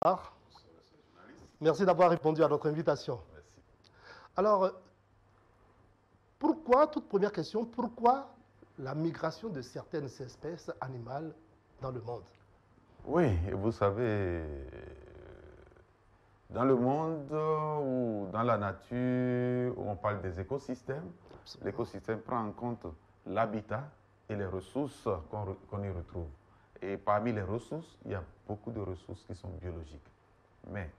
bonsoir. Merci d'avoir répondu à notre invitation. Merci. Alors, pourquoi, toute première question, pourquoi la migration de certaines espèces animales dans le monde? Oui, vous savez, dans le monde ou dans la nature, où on parle des écosystèmes, l'écosystème prend en compte l'habitat et les ressources qu'on y retrouve. Et parmi les ressources, il y a beaucoup de ressources qui sont biologiques. Mais,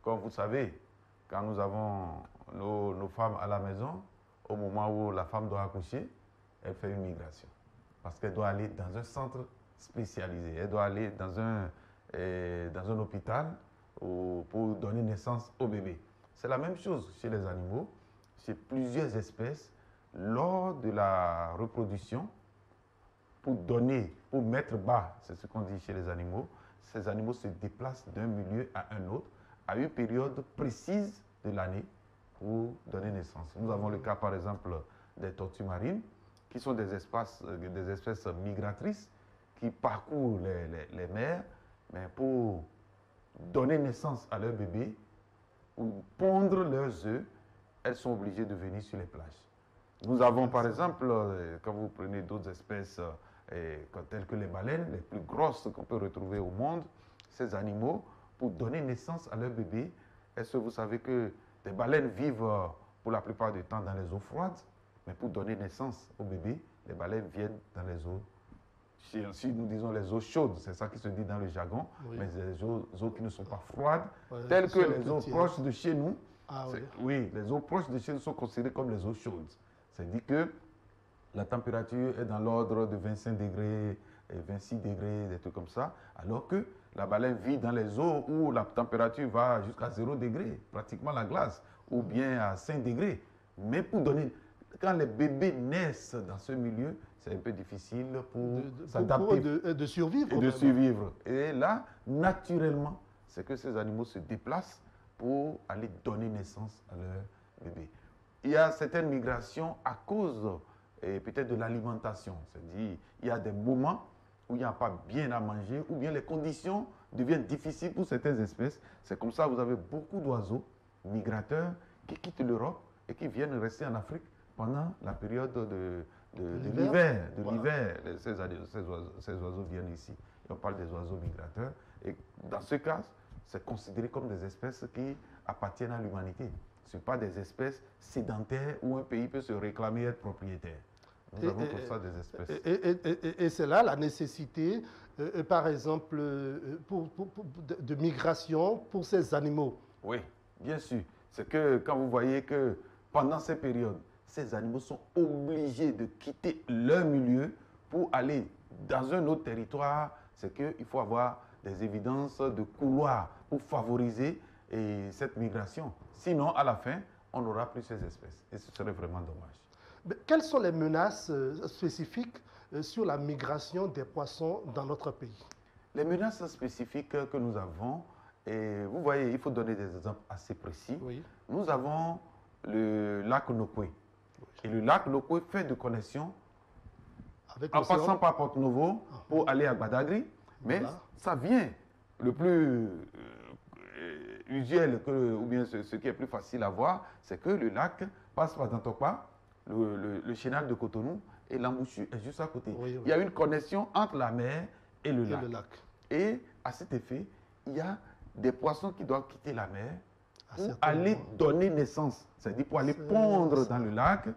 comme vous savez, quand nous avons nos femmes à la maison, au moment où la femme doit accoucher, elle fait une migration. Parce qu'elle doit aller dans un centre spécialisé. Elle doit aller dans un hôpital pour donner naissance au bébé. C'est la même chose chez les animaux. Chez plusieurs espèces, lors de la reproduction, pour mettre bas, c'est ce qu'on dit chez les animaux, ces animaux se déplacent d'un milieu à un autre, à une période précise de l'année pour donner naissance. Nous avons le cas, par exemple, des tortues marines, qui sont des espèces migratrices qui parcourent les mers, mais pour donner naissance à leur bébé ou pondre leurs œufs, elles sont obligées de venir sur les plages. Nous avons par exemple, quand vous prenez d'autres espèces telles que les baleines, les plus grosses qu'on peut retrouver au monde, ces animaux, pour donner naissance à leur bébé, est-ce que vous savez que les baleines vivent pour la plupart du temps dans les eaux froides, mais pour donner naissance au bébé, les baleines viennent dans les eaux, si nous disons les eaux chaudes, c'est ça qui se dit dans le jargon, oui. Mais les eaux qui ne sont pas froides, telles que les eaux proches de chez nous. Ah, oui. Oui, les eaux proches de chez nous sont considérées comme les eaux chaudes. C'est-à-dire que la température est dans l'ordre de 25 degrés, et 26 degrés, des trucs comme ça, alors que la baleine vit dans les eaux où la température va jusqu'à 0 degré, pratiquement la glace, ou bien à 5 degrés. Mais pour donner... Quand les bébés naissent dans ce milieu, c'est un peu difficile pour s'adapter. De survivre. Et de survivre. Et là, naturellement, c'est que ces animaux se déplacent pour aller donner naissance à leur bébé. Il y a certaines migrations à cause peut-être de l'alimentation. C'est-à-dire, il y a des moments où il n'y a pas bien à manger, ou bien les conditions deviennent difficiles pour certaines espèces. C'est comme ça que vous avez beaucoup d'oiseaux migrateurs qui quittent l'Europe et qui viennent rester en Afrique pendant la période de l'hiver. Ces oiseaux viennent ici. Et on parle des oiseaux migrateurs. Et dans ce cas, c'est considéré comme des espèces qui appartiennent à l'humanité. Ce ne sont pas des espèces sédentaires où un pays peut se réclamer être propriétaire. Nous avons pour ça des espèces. Et c'est là la nécessité, par exemple, de migration pour ces animaux. Oui, bien sûr. C'est que quand vous voyez que pendant ces périodes, ces animaux sont obligés de quitter leur milieu pour aller dans un autre territoire. C'est qu'il faut avoir des évidences de couloirs pour favoriser cette migration. Sinon, à la fin, on n'aura plus ces espèces. Et ce serait vraiment dommage. Mais quelles sont les menaces spécifiques sur la migration des poissons dans notre pays? Les menaces spécifiques que nous avons, et vous voyez, il faut donner des exemples assez précis. Oui. Nous avons le lac Nokwe. Et le lac Nokwe fait de connexion en passant par Porto-Novo pour aller à Badagry. Mais ça vient. Le plus usuel, ou bien ce qui est plus facile à voir, c'est que le lac passe par Dantokpa, le chenal de Cotonou, et l'Ambouchu est juste à côté. Oui, oui. Il y a une connexion entre la mer et le lac. Et à cet effet, il y a des poissons qui doivent quitter la mer pour aller donner naissance. C'est-à-dire pour aller pondre dans le lac.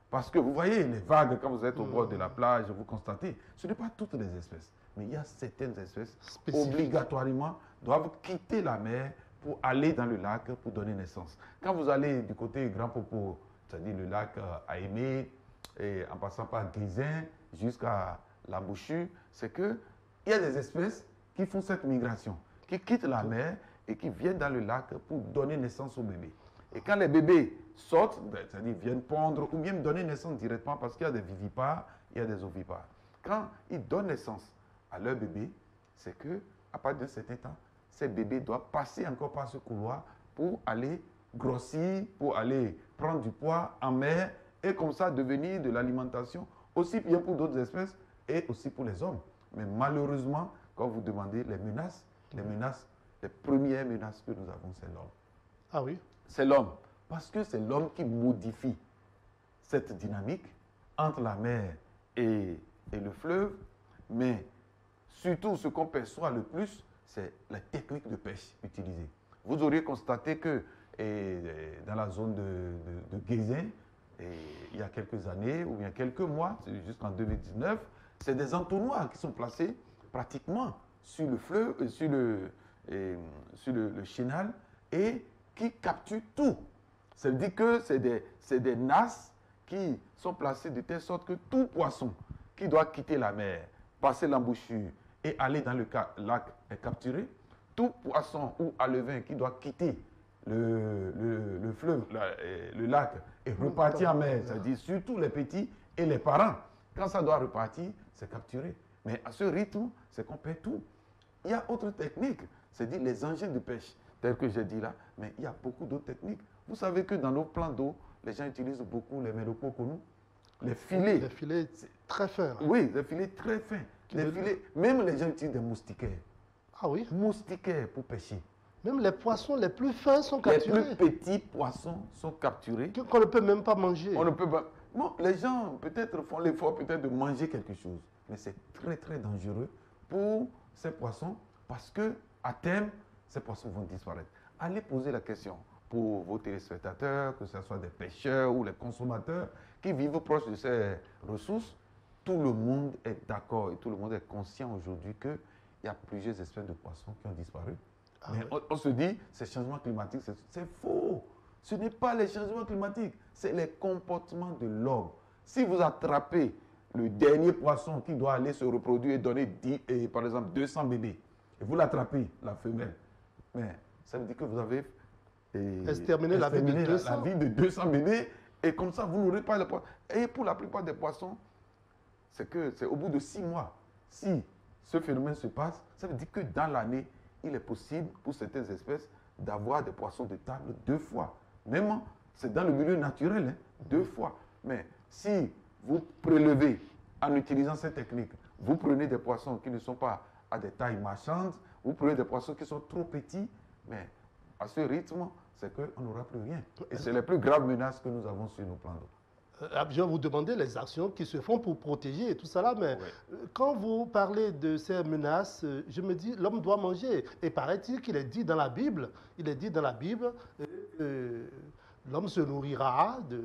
Parce que vous voyez, les vagues, quand vous êtes au bord de la plage, vous constatez, ce n'est pas toutes les espèces. Mais il y a certaines espèces qui obligatoirement doivent quitter la mer pour aller dans le lac pour donner naissance. Quand vous allez du côté Grand Popo, c'est-à-dire le lac Aimé, et en passant par Grisin jusqu'à l'Ambouchu, c'est qu'il y a des espèces qui font cette migration, qui quittent la mer et qui viennent dans le lac pour donner naissance au bébé. Et quand les bébés sortent, c'est-à-dire viennent pondre ou bien donner naissance directement parce qu'il y a des vivipares, il y a des ovipares. Quand ils donnent naissance à leur bébé, c'est qu'à partir d'un certain temps, ces bébés doivent passer encore par ce couloir pour aller grossir, pour aller prendre du poids en mer et comme ça devenir de l'alimentation aussi bien pour d'autres espèces et aussi pour les hommes. Mais malheureusement, quand vous demandez les menaces les premières menaces que nous avons, c'est l'homme. Ah oui. C'est l'homme. Parce que c'est l'homme qui modifie cette dynamique entre la mer et le fleuve. Mais surtout, ce qu'on perçoit le plus, c'est la technique de pêche utilisée. Vous auriez constaté que dans la zone de Guézin, il y a quelques années, ou bien quelques mois, jusqu'en 2019, c'est des entonnoirs qui sont placés pratiquement sur le fleuve, sur le chenal, et qui capturent tout. Ça veut dire que c'est des nasses qui sont placées de telle sorte que tout poisson qui doit quitter la mer, passer l'embouchure et aller dans le lac est capturé. Tout poisson ou alevin qui doit quitter le fleuve, le lac, et repartir en mer, c'est-à-dire surtout les petits et les parents. Quand ça doit repartir, c'est capturé. Mais à ce rythme, c'est qu'on perd tout. Il y a autre technique, c'est-à-dire les engins de pêche, tels que j'ai dit là, mais il y a beaucoup d'autres techniques. Vous savez que dans nos plans d'eau, les gens utilisent beaucoup les médococonou, les filets. Les filets très fins. Oui, les filets très fins. Les filets, même les gens utilisent des moustiquaires. Ah oui. Moustiquaires pour pêcher. Même les poissons les plus fins sont capturés. Les plus petits poissons sont capturés. Qu'on ne peut même pas manger. On ne peut pas. Bon, les gens peut-être font l'effort peut-être de manger quelque chose, mais c'est très très dangereux pour ces poissons parce que à terme, ces poissons vont disparaître. Allez poser la question pour vos téléspectateurs, que ce soit des pêcheurs ou les consommateurs qui vivent proches de ces ressources. Tout le monde est d'accord et tout le monde est conscient aujourd'hui qu'il y a plusieurs espèces de poissons qui ont disparu. Ah mais oui. on se dit, ces changements climatiques, c'est faux. Ce n'est pas les changements climatiques, c'est les comportements de l'homme. Si vous attrapez le dernier poisson qui doit aller se reproduire et donner par exemple 200 bébés, et vous l'attrapez, la femelle, mais ça veut dire que vous avez exterminé la vie de 200. la vie de 200 bébés, et comme ça, vous n'aurez pas le poisson. Et pour la plupart des poissons, c'est au bout de 6 mois. Si ce phénomène se passe, ça veut dire que dans l'année, il est possible pour certaines espèces d'avoir des poissons de table 2 fois. Même, c'est dans le milieu naturel, hein, 2 fois. Mais si vous prélevez en utilisant cette technique, vous prenez des poissons qui ne sont pas à des tailles marchandes, vous prenez des poissons qui sont trop petits, mais à ce rythme, c'est qu'on n'aura plus rien. Et c'est les plus graves menaces que nous avons sur nos plans d'eau. Je vais vous demander les actions qui se font pour protéger et tout ça là, mais quand vous parlez de ces menaces, je me dis, l'homme doit manger. Et paraît-il qu'il est dit dans la Bible, l'homme se nourrira de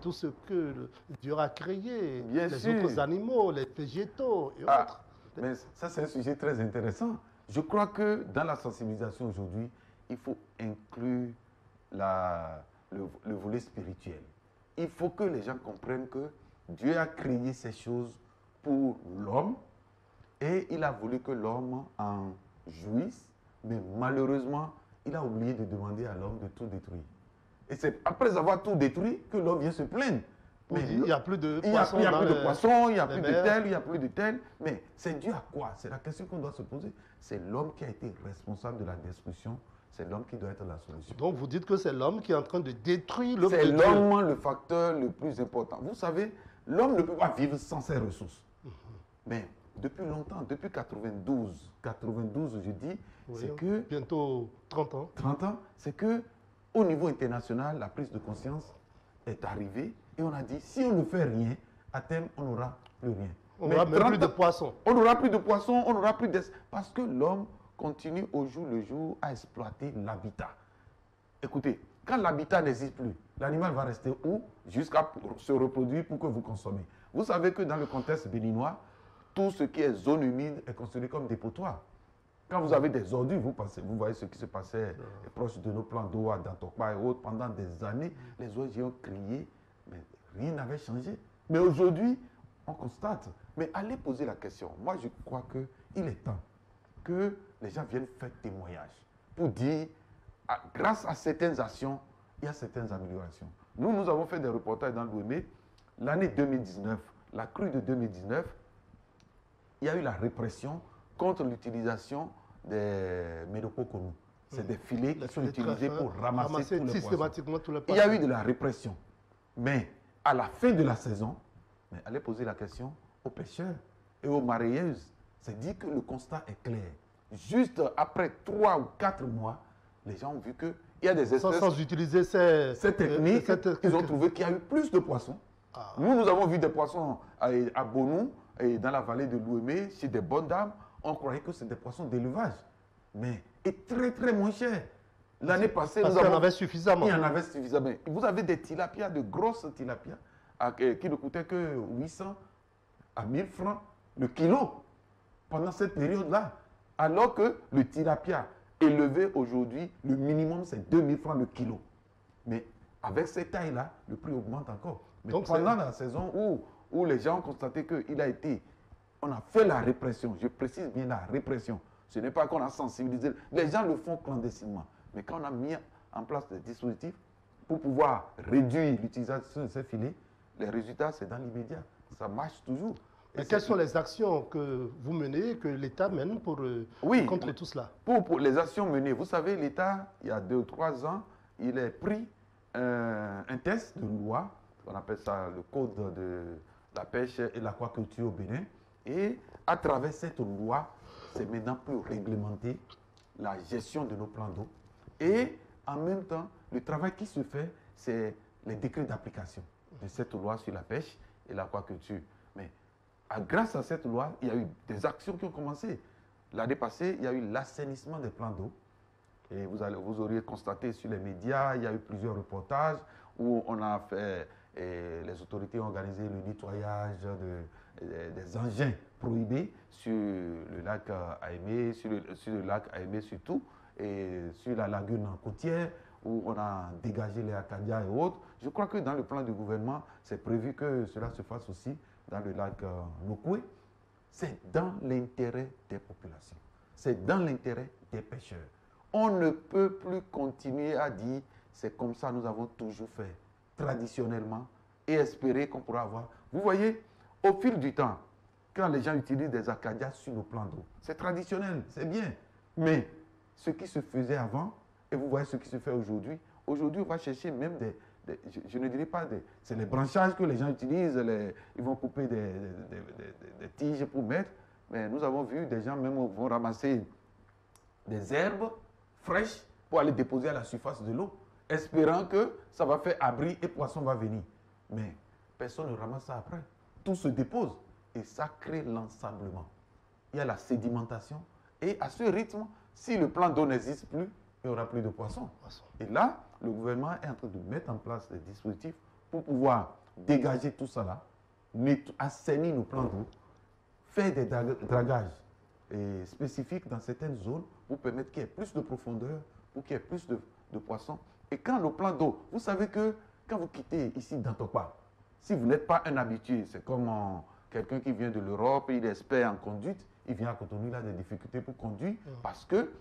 tout ce que Dieu a créé, Bien les sûr. autres animaux, les végétaux et autres. Mais ça, c'est un sujet très intéressant. Je crois que dans la sensibilisation aujourd'hui, il faut inclure le volet spirituel. Il faut que les gens comprennent que Dieu a créé ces choses pour l'homme et il a voulu que l'homme en jouisse, mais malheureusement, il a oublié de demander à l'homme de tout détruire. Et c'est après avoir tout détruit que l'homme vient se plaindre. Mais il n'y a plus de poissons, il n'y a plus de poissons, il n'y a plus de mers. tel, il n'y a plus de tel. Mais c'est dû à quoi? C'est la question qu'on doit se poser. C'est l'homme qui a été responsable de la destruction. C'est l'homme qui doit être la solution. Donc vous dites que c'est l'homme qui est en train de détruire l'homme. C'est l'homme le facteur le plus important. Vous savez, l'homme ne peut pas vivre sans ses ressources. Mais depuis longtemps, depuis 92, je dis, c'est que... Bientôt 30 ans. 30 ans, c'est que au niveau international, la prise de conscience est arrivée et on a dit, si on ne fait rien, à terme, on n'aura plus rien. On n'aura même plus de poissons. On n'aura plus de poissons, on n'aura plus de... Parce que l'homme continue au jour le jour à exploiter l'habitat. Écoutez, quand l'habitat n'existe plus, l'animal va rester où? Jusqu'à se reproduire pour que vous consommez. Vous savez que dans le contexte béninois, tout ce qui est zone humide est considéré comme dépotoir. Quand vous avez des ordures, vous voyez ce qui se passait proche de nos plans d'eau à Dantokpa et autres. Pendant des années, les ONG ont crié, mais rien n'avait changé. Mais aujourd'hui, on constate. Mais allez poser la question. Moi, je crois qu'il est temps que les gens viennent faire témoignage pour dire, grâce à certaines actions, il y a certaines améliorations. Nous avons fait des reportages dans l'Ouémé. L'année 2019, la crue de 2019, il y a eu la répression contre l'utilisation des médococonou. C'est des filets qui sont utilisés pour ramasser systématiquement tous les poissons. Il y a eu de la répression. Mais à la fin de la saison, allez poser la question aux pêcheurs et aux mareyeuses. C'est dit que le constat est clair. juste après 3 ou 4 mois, les gens ont vu qu'il y a des espèces... Sans utiliser ces techniques, ils ont trouvé qu'il y a eu plus de poissons. Ah. Nous avons vu des poissons à Bonou, et dans la vallée de l'Ouémé, chez des bonnes dames. On croyait que c'était des poissons d'élevage. Mais est très, très moins cher. L'année passée, il y en avait suffisamment. Il y en avait suffisamment. Vous avez des tilapias, de grosses tilapias, qui ne coûtaient que 800 à 1000 francs le kilo pendant cette période-là. Alors que le tilapia élevé aujourd'hui, le minimum c'est 2000 francs le kilo. Mais avec cette taille-là, le prix augmente encore. Mais donc pendant la saison où les gens ont constaté qu'il a été, on a fait la répression, je précise bien la répression. Ce n'est pas qu'on a sensibilisé, les gens le font clandestinement. Mais quand on a mis en place des dispositifs pour pouvoir réduire l'utilisation de ces filets, les résultats c'est dans l'immédiat. Ça marche toujours. Mais quelles sont les actions que vous menez, que l'État mène pour contrer tout cela? Pour les actions menées, vous savez, l'État, il y a 2 ou 3 ans, il a pris un test de loi, on appelle ça le code de la pêche et l'aquaculture au Bénin. Et à travers cette loi, c'est maintenant plus réglementé la gestion de nos plans d'eau. Et en même temps, le travail qui se fait, c'est les décrets d'application de cette loi sur la pêche et l'aquaculture. Mais grâce à cette loi, il y a eu des actions qui ont commencé. L'année passée, il y a eu l'assainissement des plans d'eau. Et vous auriez constaté sur les médias, il y a eu plusieurs reportages où on a fait, les autorités ont organisé le nettoyage des engins prohibés sur le lac Aimé, sur le lac Aimé surtout, et sur la lagune côtière, où on a dégagé les Acadias et autres. Je crois que dans le plan du gouvernement, c'est prévu que cela se fasse aussi dans le lac Nokoué. C'est dans l'intérêt des populations. C'est dans l'intérêt des pêcheurs. On ne peut plus continuer à dire c'est comme ça nous avons toujours fait, traditionnellement, et espérer qu'on pourra avoir. Vous voyez, au fil du temps, quand les gens utilisent des acadias sur nos plans d'eau, c'est traditionnel, c'est bien. Mais ce qui se faisait avant, et vous voyez ce qui se fait aujourd'hui, aujourd'hui on va chercher même je ne dirais pas c'est les branchages que les gens utilisent, ils vont couper des tiges pour mettre, mais nous avons vu des gens même vont ramasser des herbes fraîches pour aller déposer à la surface de l'eau, espérant que ça va faire abri et poisson va venir. Mais personne ne ramasse ça après. Tout se dépose et ça crée l'ensablement. Il y a la sédimentation et à ce rythme, si le plan d'eau n'existe plus, il n'y aura plus de poissons. Et là, le gouvernement est en train de mettre en place des dispositifs pour pouvoir dégager tout ça là, assainir nos plans d'eau, faire des dragages spécifiques dans certaines zones pour permettre qu'il y ait plus de profondeur, pour qu'il y ait plus de poissons. Et quand nos plans d'eau, vous savez que quand vous quittez ici d'Antopa, si vous n'êtes pas un habitué, c'est comme quelqu'un qui vient de l'Europe, il est expert en conduite, il vient à Cotonou, il a des difficultés pour conduire parce que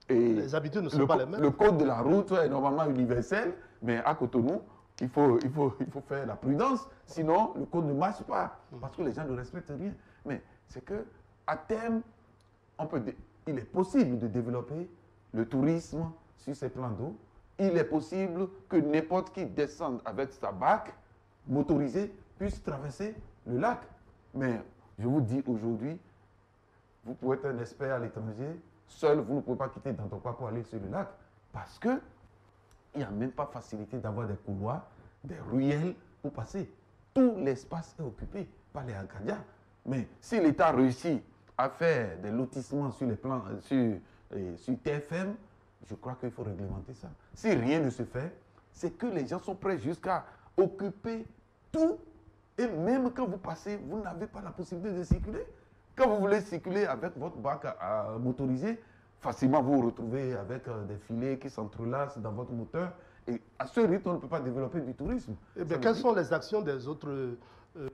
les habitudes ne sont pas les mêmes. Le code de la route est normalement universel, mais à Cotonou, il faut faire la prudence, sinon le code ne marche pas, parce que les gens ne respectent rien. Mais c'est qu'à terme, il est possible de développer le tourisme sur ces plans d'eau. Il est possible que n'importe qui descende avec sa barque motorisée puisse traverser le lac. Mais je vous dis aujourd'hui, vous pouvez être un expert à l'étranger, seul vous ne pouvez pas quitter Dantopa pour aller sur le lac, parce qu'il n'y a même pas facilité d'avoir des couloirs, des ruelles pour passer. Tout l'espace est occupé par les Acadiens. Mais si l'État réussit à faire des lotissements sur les plans, sur TFM, je crois qu'il faut réglementer ça. Si rien ne se fait, c'est que les gens sont prêts jusqu'à occuper tout. Et même quand vous passez, vous n'avez pas la possibilité de circuler. Quand vous voulez circuler avec votre barque motorisée, facilement vous vous retrouvez avec des filets qui s'entrelacent dans votre moteur. Et à ce rythme, on ne peut pas développer du tourisme. Eh bien, quelles sont les actions des autres,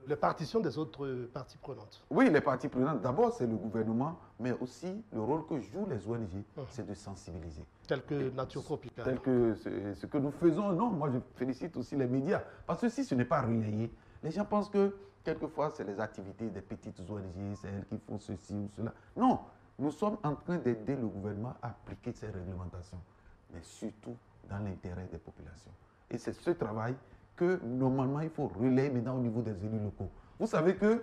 les partitions des autres parties prenantes? Oui, les parties prenantes, d'abord c'est le gouvernement, mais aussi le rôle que jouent les ONG, c'est de sensibiliser. Tel que Nature Tropicale. Tel que ce que nous faisons. Non, moi je félicite aussi les médias. Parce que si ce n'est pas relayé, les gens pensent que quelquefois c'est les activités des petites ONG, c'est elles qui font ceci ou cela. Non, nous sommes en train d'aider le gouvernement à appliquer ces réglementations, mais surtout dans l'intérêt des populations. Et c'est ce travail que normalement il faut relayer maintenant au niveau des élus locaux. Vous savez que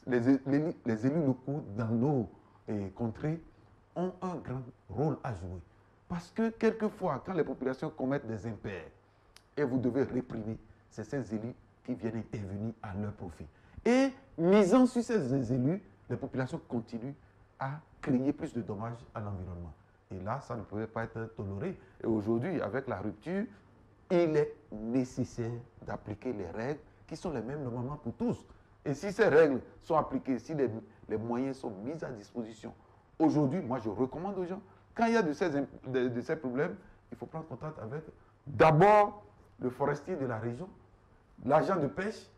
les élus locaux dans nos contrées ont un grand rôle à jouer. Parce que quelquefois, quand les populations commettent des impairs et vous devez réprimer, c'est ces élus qui viennent intervenir à leur profit. Et misant sur ces élus, les populations continuent à créer plus de dommages à l'environnement. Et là, ça ne pouvait pas être toléré. Et aujourd'hui, avec la rupture, il est nécessaire d'appliquer les règles qui sont les mêmes normalement pour tous. Et si ces règles sont appliquées, si les moyens sont mis à disposition, aujourd'hui, moi je recommande aux gens, quand il y a de ces problèmes, il faut prendre contact avec d'abord le forestier de la région, l'agent de pêche,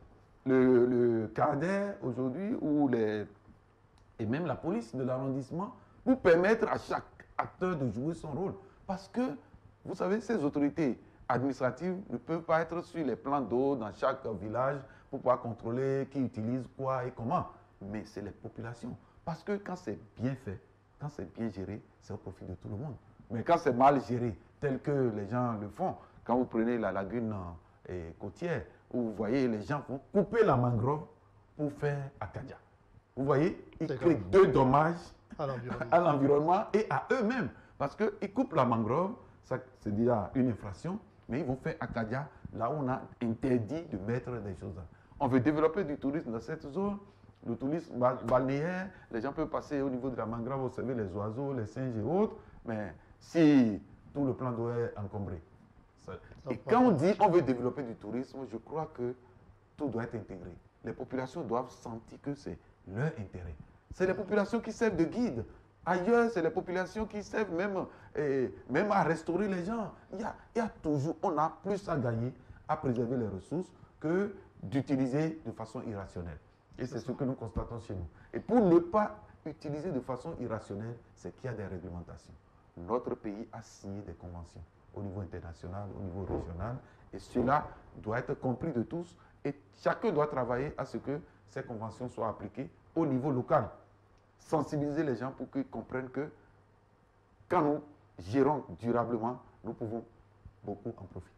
le CADER aujourd'hui, et même la police de l'arrondissement, pour permettre à chaque acteur de jouer son rôle. Parce que, vous savez, ces autorités administratives ne peuvent pas être sur les plans d'eau dans chaque village pour pouvoir contrôler qui utilise quoi et comment. Mais c'est les populations. Parce que quand c'est bien fait, quand c'est bien géré, c'est au profit de tout le monde. Mais quand c'est mal géré, tel que les gens le font, quand vous prenez la lagune côtière, où vous voyez les gens vont couper la mangrove pour faire Akadia. Vous voyez, ils créent deux dommages à l'environnement et à eux-mêmes. Parce qu'ils coupent la mangrove, ça c'est déjà une infraction, mais ils vont faire Akadia là où on a interdit de mettre des choses. On veut développer du tourisme dans cette zone, le tourisme balnéaire, les gens peuvent passer au niveau de la mangrove, observer les oiseaux, les singes et autres, mais si tout le plan d'eau est encombré. Et quand on dit on veut développer du tourisme, je crois que tout doit être intégré. Les populations doivent sentir que c'est leur intérêt. C'est les populations qui servent de guide. Ailleurs, c'est les populations qui servent même à restaurer les gens. Il y a toujours, on a plus à gagner à préserver les ressources que d'utiliser de façon irrationnelle. Et c'est ce que nous constatons chez nous. Et pour ne pas utiliser de façon irrationnelle, c'est qu'il y a des réglementations. Notre pays a signé des conventions au niveau international, au niveau régional, et cela doit être compris de tous, et chacun doit travailler à ce que ces conventions soient appliquées au niveau local. Sensibiliser les gens pour qu'ils comprennent que quand nous gérons durablement, nous pouvons beaucoup en profiter.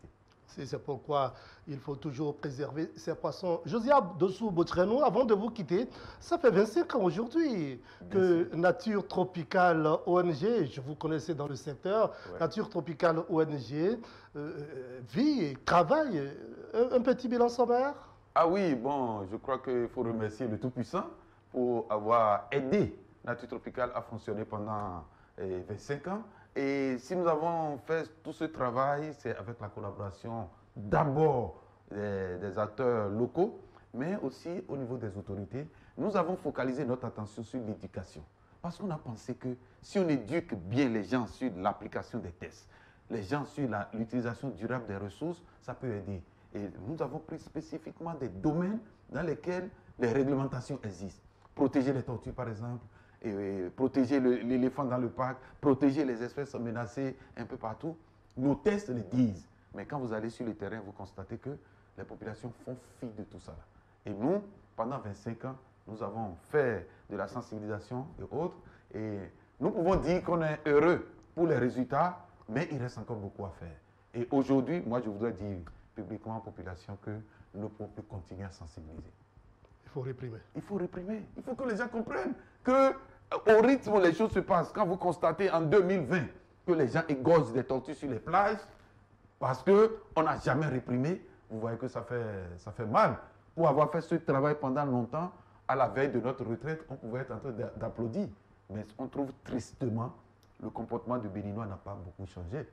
C'est pourquoi il faut toujours préserver ces poissons. Josiab Dossou-Botreno, avant de vous quitter, ça fait 25 ans aujourd'hui que Nature Tropicale ONG, je vous connaissais dans le secteur, Nature Tropicale ONG vit et travaille. Un petit bilan sommaire? Ah oui, bon, je crois qu'il faut remercier le Tout-Puissant pour avoir aidé Nature Tropicale à fonctionner pendant 25 ans. Et si nous avons fait tout ce travail, c'est avec la collaboration d'abord des acteurs locaux, mais aussi au niveau des autorités. Nous avons focalisé notre attention sur l'éducation. Parce qu'on a pensé que si on éduque bien les gens sur l'application des tests, les gens sur l'utilisation durable des ressources, ça peut aider. Et nous avons pris spécifiquement des domaines dans lesquels les réglementations existent. Protéger les tortues, par exemple, protéger l'éléphant dans le parc, protéger les espèces menacées un peu partout. Nos tests le disent. Mais quand vous allez sur le terrain, vous constatez que les populations font fi de tout ça. Et nous, pendant 25 ans, nous avons fait de la sensibilisation et autres. Et nous pouvons dire qu'on est heureux pour les résultats, mais il reste encore beaucoup à faire. Et aujourd'hui, moi, je voudrais dire publiquement à la population que nous ne pouvons plus continuer à sensibiliser. Il faut réprimer. Il faut réprimer. Il faut que les gens comprennent que au rythme où les choses se passent, quand vous constatez en 2020 que les gens égorgent des tortues sur les plages, parce qu'on n'a jamais réprimé, vous voyez que ça fait mal. Pour avoir fait ce travail pendant longtemps, à la veille de notre retraite, on pouvait être en train d'applaudir. Mais on trouve tristement, le comportement du Béninois n'a pas beaucoup changé.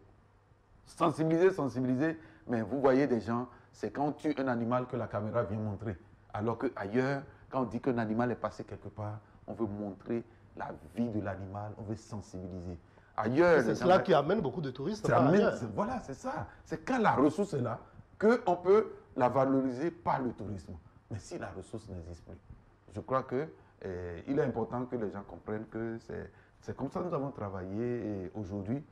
Sensibiliser, mais vous voyez des gens, c'est quand on tue un animal que la caméra vient montrer. Alors qu'ailleurs, quand on dit qu'un animal est passé quelque part, on veut montrer la vie de l'animal, on veut sensibiliser. Ailleurs, c'est cela qui amène beaucoup de touristes. Voilà, c'est ça. C'est quand la ressource est là qu'on peut la valoriser par le tourisme. Mais si la ressource n'existe plus, je crois qu'il est important que les gens comprennent que c'est comme ça que nous avons travaillé. Et aujourd'hui,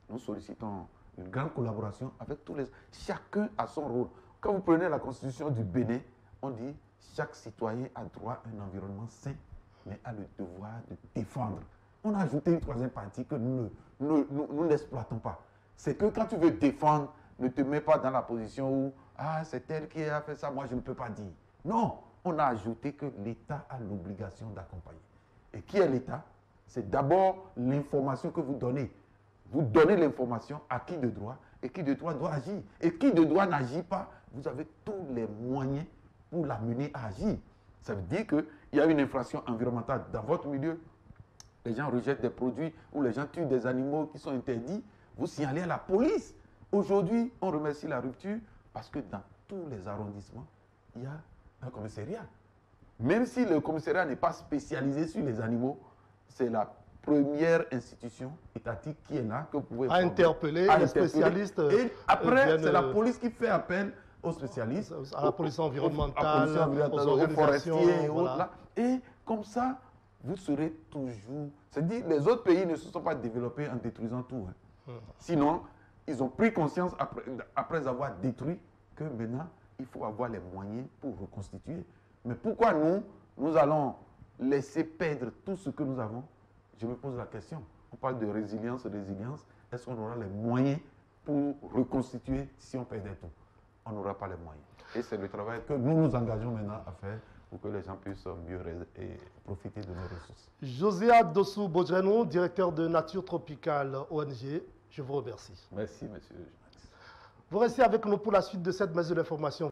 nous sollicitons une grande collaboration avec tous les... Chacun a son rôle. Quand vous prenez la constitution du Bénin, on dit chaque citoyen a droit à un environnement sain, mais a le devoir de défendre. On a ajouté une troisième partie que nous n'exploitons pas. C'est que quand tu veux défendre, ne te mets pas dans la position où c'est elle qui a fait ça, moi je ne peux pas dire. Non, on a ajouté que l'État a l'obligation d'accompagner. Et qui est l'État? c'est d'abord l'information que vous donnez. Vous donnez l'information à qui de droit et qui de droit doit agir. Et qui de droit n'agit pas, vous avez tous les moyens pour l'amener à agir. Ça veut dire qu'il y a une infraction environnementale dans votre milieu. Les gens rejettent des produits ou les gens tuent des animaux qui sont interdits. Vous signalez à la police. Aujourd'hui, on remercie la rupture parce que dans tous les arrondissements, il y a un commissariat. Même si le commissariat n'est pas spécialisé sur les animaux, c'est la première institution étatique qui est là que vous pouvez interpeller les spécialistes. Et après, c'est la police qui fait appel aux spécialistes, à la police environnementale, aux forestiers et voilà. autres. Là. Et comme ça, vous serez toujours... C'est-à-dire, les autres pays ne se sont pas développés en détruisant tout. Hein. Sinon, ils ont pris conscience, après avoir détruit, que maintenant, il faut avoir les moyens pour reconstituer. Mais pourquoi nous allons laisser perdre tout ce que nous avons? Je me pose la question. On parle de résilience. Est-ce qu'on aura les moyens pour reconstituer si on perdait tout? On n'aura pas les moyens. Et c'est le travail que nous nous engageons maintenant à faire pour que les gens puissent mieux profiter de nos ressources. Josiah Dossou Bodjrenou, directeur de Nature Tropicale ONG, je vous remercie. Merci, monsieur le journaliste. Vous restez avec nous pour la suite de cette messe de l'information.